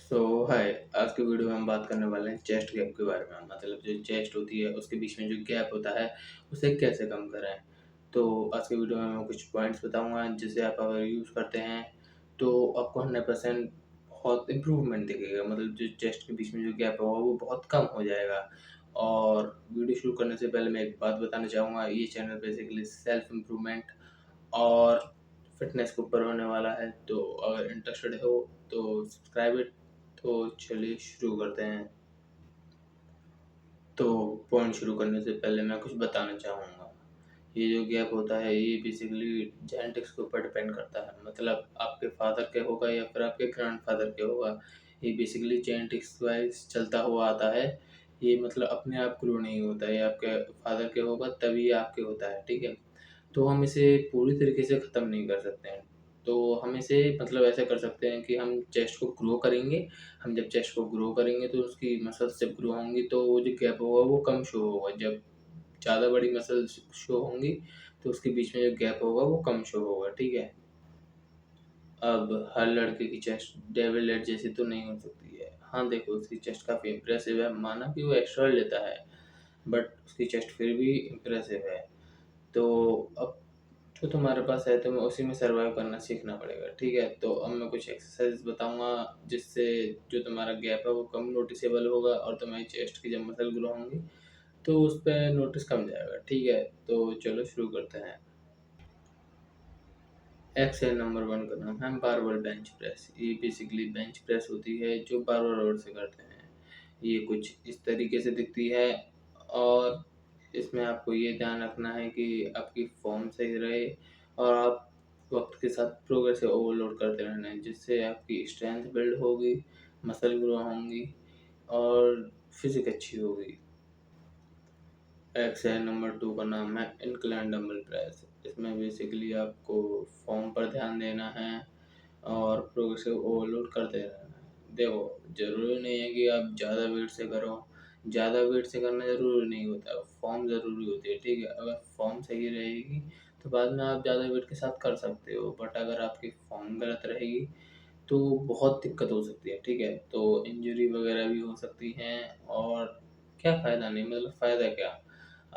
हाय। आज की वीडियो में हम बात करने वाले हैं चेस्ट गैप के बारे में। मतलब जो चेस्ट होती है उसके बीच में जो गैप होता है उसे कैसे कम करें। तो आज की वीडियो में मैं कुछ पॉइंट्स बताऊंगा जिसे आप अगर यूज़ करते हैं तो आपको 100% बहुत इम्प्रूवमेंट दिखेगा। मतलब जो चेस्ट के बीच में जो गैप होगा वो बहुत कम हो जाएगा। और वीडियो शुरू करने से पहले मैं एक बात बताना चाहूँगा, ये चैनल बेसिकली सेल्फ इम्प्रूवमेंट और फिटनेस के ऊपर होने वाला है। तो अगर इंटरेस्टेड हो तो सब्सक्राइब इट। तो चलिए शुरू करते हैं। तो पॉइंट शुरू करने से पहले मैं कुछ बताना चाहूँगा। ये जो गैप होता है ये बेसिकली जेनेटिक्स के ऊपर डिपेंड करता है। मतलब आपके फादर के होगा या फिर आपके ग्रैंडफादर के होगा। ये बेसिकली जेनेटिक्स वाइज चलता हुआ आता है। ये मतलब अपने आप ग्रो नहीं होता है। ये आपके फादर के होगा तभी आपके होता है, ठीक है। तो हम इसे पूरी तरीके से ख़त्म नहीं कर सकते हैं। तो हम इसे मतलब ऐसे कर सकते हैं कि हम चेस्ट को ग्रो करेंगे। हम जब चेस्ट को ग्रो करेंगे तो उसकी मसल्स जब ग्रो होंगी तो वो जो गैप होगा वो कम शो होगा। जब ज़्यादा बड़ी मसल्स शो होंगी तो उसके बीच में जो गैप होगा वो कम शो होगा, ठीक है। अब हर लड़के की चेस्ट डेविल लेट जैसी तो नहीं हो सकती है। हाँ देखो, उसकी चेस्ट काफ़ी इम्प्रेसिव है, माना कि वो एक्स्ट्रा लेता है, बट उसकी चेस्ट फिर भी इम्प्रेसिव है। तो अब जो तुम्हारे पास है तुम्हें उसी में सर्वाइव करना सीखना पड़ेगा, ठीक है। तो अब मैं कुछ एक्सरसाइज बताऊंगा जिससे जो तुम्हारा गैप है वो कम नोटिसेबल होगा और तुम्हारी चेस्ट की जब मसल ग्रो होंगी तो उस पर नोटिस कम जाएगा, ठीक है। तो चलो शुरू करते हैं। एक्सरसाइज नंबर 1 का नाम है बारबल बेंच प्रेस। ये बेसिकली बेंच प्रेस होती है जो बारबल रोड से करते हैं। ये कुछ इस तरीके से दिखती है और इसमें आपको ये ध्यान रखना है कि आपकी फॉर्म सही रहे और आप वक्त के साथ प्रोग्रेस से ओवरलोड करते रहना है, जिससे आपकी स्ट्रेंथ बिल्ड होगी, मसल ग्रो होंगी और फिजिक अच्छी होगी। एक्सरसाइज नंबर 2 का नाम है इंक्लाइन डंबल प्रेस। इसमें बेसिकली आपको फॉर्म पर ध्यान देना है और प्रोग्रेसिव ओवरलोड करते रहना है। देखो, ज़रूरी नहीं है कि आप ज़्यादा वेट से करो। ज़्यादा वेट से करना ज़रूरी नहीं होता, फॉर्म ज़रूरी होती है, ठीक है। अगर फॉर्म सही रहेगी तो बाद में आप ज़्यादा वेट के साथ कर सकते हो, बट अगर आपकी फॉर्म गलत रहेगी तो बहुत दिक्कत हो सकती है, ठीक है। तो इंजरी वगैरह भी हो सकती हैं और क्या फ़ायदा नहीं, मतलब फ़ायदा क्या।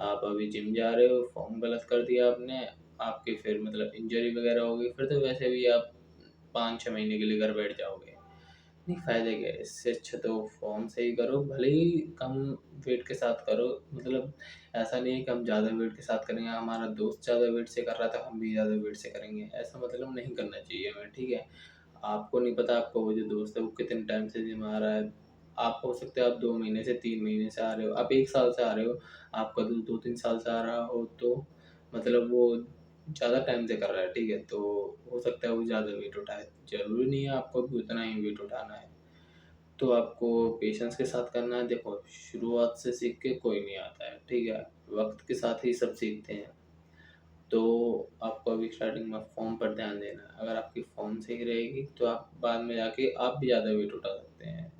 आप अभी जिम जा रहे हो, फॉर्म गलत कर दिया आपने, आपके फिर मतलब इंजरी वगैरह हो गई, फिर तो वैसे भी आप 5-6 महीने के लिए घर बैठ जाओगे। नहीं, फ़ायदा क्या है, इससे अच्छा तो फॉर्म सही करो, भले ही कम वेट के साथ करो। मतलब ऐसा नहीं है कि हम ज़्यादा वेट के साथ करेंगे, हमारा दोस्त ज़्यादा वेट से कर रहा था हम भी ज़्यादा वेट से करेंगे, ऐसा मतलब नहीं करना चाहिए हमें, ठीक है। आपको नहीं पता आपका वो जो दोस्त है वो कितने टाइम से जिम आ रहा है। आप हो सकता है आप 2 महीने से 3 महीने से आ रहे हो, आप 1 साल से आ रहे हो, आपका दोस्त 2-3 साल से आ रहा हो, तो मतलब वो ज़्यादा टाइम से कर रहा है, ठीक है। तो हो सकता है वो ज़्यादा वेट उठाए, ज़रूरी नहीं है आपको भी उतना ही वेट उठाना है। तो आपको पेशेंस के साथ करना है। देखो, शुरुआत से सीख के कोई नहीं आता है, ठीक है। वक्त के साथ ही सब सीखते हैं। तो आपको अभी स्टार्टिंग में फॉर्म पर ध्यान देना है। अगर आपकी फॉर्म सही रहेगी तो आप बाद में जाके आप भी ज़्यादा वेट उठा सकते हैं।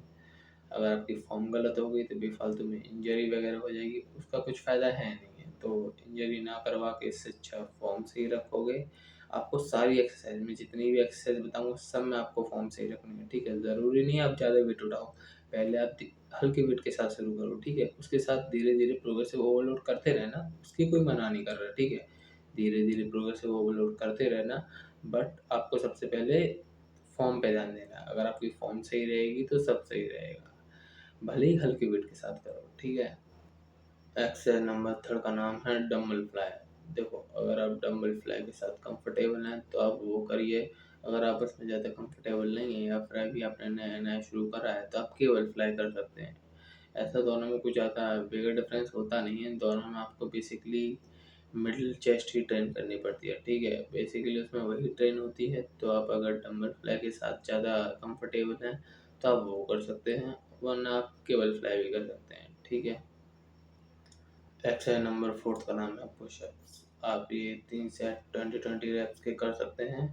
अगर आपकी फॉर्म गलत हो गई तो बेफालतू में इंजरी वगैरह हो जाएगी, उसका कुछ फ़ायदा है नहीं है। तो इंजरी ना करवा के इससे अच्छा फॉर्म सही रखोगे। आपको सारी एक्सरसाइज में जितनी भी एक्सरसाइज बताऊँगा सब में आपको फॉर्म सही रखनी है, ठीक है। ज़रूरी नहीं है आप ज़्यादा वेट उठाओ, पहले आप हल्के वेट के साथ शुरू करो, ठीक है। उसके साथ धीरे धीरे प्रोग्रेसिव ओवरलोड करते रहना, उसकी कोई मना नहीं कर रहा, ठीक है। धीरे धीरे प्रोग्रेसिव ओवरलोड करते रहना, बट आपको सबसे पहले फॉर्म पे ध्यान देना है। अगर आपकी फॉर्म सही रहेगी तो सब सही रहेगा, भले ही हल्के वेट के साथ करो, ठीक है। एक्सरसाइज नंबर 3 का नाम है डंबल फ्लाई। देखो, अगर आप डंबल फ्लाई के साथ कंफर्टेबल हैं तो आप वो करिए। अगर आप उसमें ज़्यादा कंफर्टेबल नहीं है या फिर अभी आपने नया नया शुरू करा है तो आप केवल फ्लाई कर सकते हैं। ऐसा दोनों में कुछ ज़्यादा बिगर डिफरेंस होता नहीं है। दोनों में आपको बेसिकली मिडिल चेस्ट ही ट्रेन करनी पड़ती है, ठीक है। बेसिकली उसमें वही ट्रेन होती है। तो आप अगर डंबल फ्लाई के साथ ज़्यादा कंफर्टेबल हैं तो आप वो कर सकते हैं, वरना आप केबल फ्लाई भी कर सकते हैं, ठीक है। एक्सरसाइज नंबर 4 का नाम है पुशअप्स। आप ये 3 सेट 20-20 रेप्स के कर सकते हैं।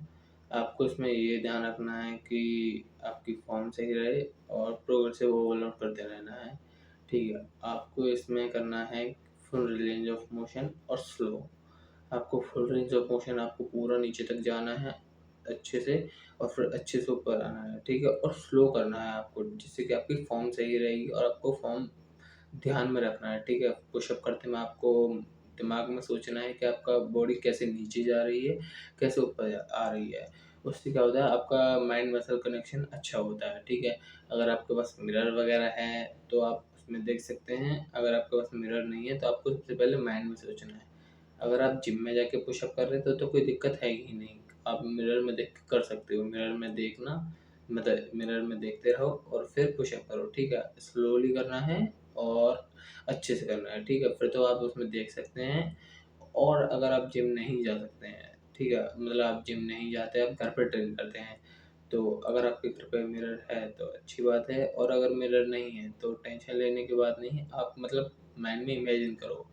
आपको इसमें ये ध्यान रखना है कि आपकी फॉर्म सही रहे और प्रोग्रेसिव ओवरलोड करते रहना है, ठीक है। आपको इसमें करना है फुल रेंज ऑफ मोशन और स्लो। आपको फुल रेंज ऑफ मोशन आपको पूरा नीचे तक जाना है, अच्छे से और फिर अच्छे से ऊपर आना है, ठीक है? और स्लो करना है आपको, जिससे कि आपकी फ़ॉर्म सही रहेगी और आपको फ़ॉर्म ध्यान में रखना है, ठीक है? पुशअप करते में आपको दिमाग में सोचना है कि आपका बॉडी कैसे नीचे जा रही है, कैसे ऊपर आ रही है। उससे क्या होता है, आपका माइंड मसल कनेक्शन अच्छा होता है, ठीक है? अगर आपके पास मिरर वगैरह है तो आप उसमें देख सकते हैं, अगर आपके पास मिरर नहीं है तो आपको सबसे पहले माइंड में सोचना है। अगर आप जिम में जाके पुशअप कर रहे हो तो कोई दिक्कत है ही नहीं, आप मिरर में देख के कर सकते हो। मिरर में देखना मतलब मिरर में देखते रहो और फिर पुशअप करो, ठीक है? स्लोली करना है और अच्छे से करना है, ठीक है? फिर तो आप उसमें देख सकते हैं। और अगर आप जिम नहीं जा सकते हैं, ठीक है? मतलब आप जिम नहीं जाते, आप घर पे ट्रेन करते हैं, तो अगर आपके घर पे मिरर है तो अच्छी बात है, और अगर मिरर नहीं है तो टेंशन लेने की बात नहीं है। आप मतलब माइंड में इमेजिन करो,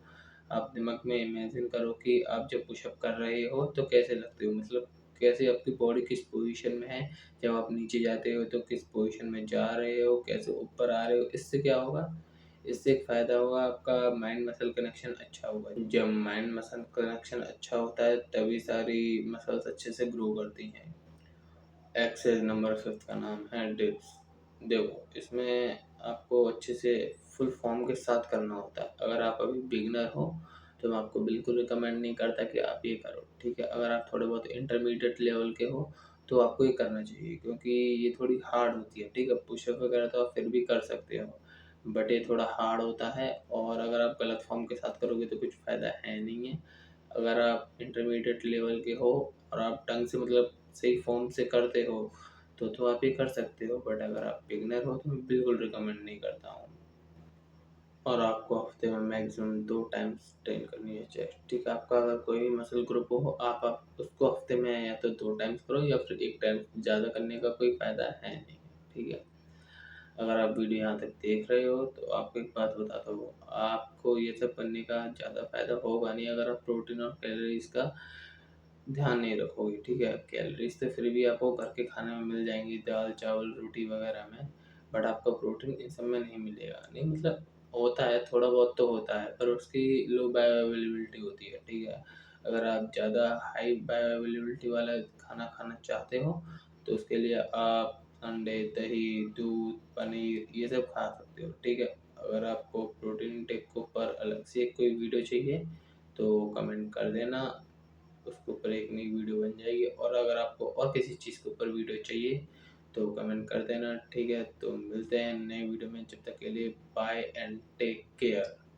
आप दिमाग में इमेजिन करो कि आप जब पुशअप कर रहे हो तो कैसे लगते हो, मतलब कैसे आपकी बॉडी किस पोजीशन में है, जब आप नीचे जाते हो तो किस पोजीशन में जा रहे हो, कैसे ऊपर आ रहे हो। इससे क्या होगा, इससे एक फ़ायदा होगा, आपका माइंड मसल कनेक्शन अच्छा होगा। जब माइंड मसल कनेक्शन अच्छा होता है तभी सारी मसल्स अच्छे से ग्रो करती हैं। एक्सरसाइज नंबर 5 का नाम है डिप्स। देखो, इसमें आपको अच्छे से फुल फॉर्म के साथ करना होता है। अगर आप अभी बिगिनर हो तो मैं आपको बिल्कुल रिकमेंड नहीं करता कि आप ये करो, ठीक है? अगर आप थोड़े बहुत इंटरमीडिएट लेवल के हो तो आपको ये करना चाहिए, क्योंकि ये थोड़ी हार्ड होती है, ठीक है? पुशअप वगैरह तो आप फिर भी कर सकते हो, बट ये थोड़ा हार्ड होता है, और अगर आप गलत फॉर्म के साथ करोगे तो कुछ फ़ायदा है नहीं है। अगर आप इंटरमीडिएट लेवल के हो और आप ढंग से मतलब सही फॉर्म से करते हो तो आप ये कर सकते हो, बट अगर आप बिगिनर हो तो मैं बिल्कुल रिकमेंड नहीं करता हूँ। और आपको हफ्ते में मैक्सिमम 2 टाइम्स ट्रेन करनी है चेस्ट, ठीक है? आपका अगर कोई भी मसल ग्रुप हो, आप उसको हफ्ते में या तो 2 टाइम्स करो या फिर 1 टाइम, ज़्यादा करने का कोई फ़ायदा है नहीं, ठीक है? अगर आप वीडियो यहाँ तक देख रहे हो तो आपको एक बात बताता हूँ, आपको ये सब करने का ज़्यादा फ़ायदा होगा नहीं अगर आप प्रोटीन और कैलोरीज़ का ध्यान नहीं रखोगे, ठीक है? कैलोरीज़ तो फिर भी आपको घर के खाने में मिल जाएँगी, दाल, चावल, रोटी वग़ैरह में, बट आपको प्रोटीन इन सब में नहीं मिलेगा। नहीं मतलब होता है, थोड़ा बहुत तो होता है, पर उसकी लो बायो अवेलेबिलिटी होती है, ठीक है? अगर आप ज़्यादा हाई बायो अवेलेबिलिटी वाला खाना खाना चाहते हो, तो उसके लिए आप अंडे, दही, दूध, पनीर ये सब खा सकते हो, ठीक है? अगर आपको प्रोटीन इंटेक के ऊपर अलग से कोई वीडियो चाहिए, तो कमेंट कर देना, उसके ऊपर एक नई वीडियो बन जाएगी। और अगर आपको और किसी चीज़ के ऊपर वीडियो चाहिए तो कमेंट कर देना, ठीक है? तो मिलते हैं नए वीडियो में, जब तक के लिए बाय एंड टेक केयर।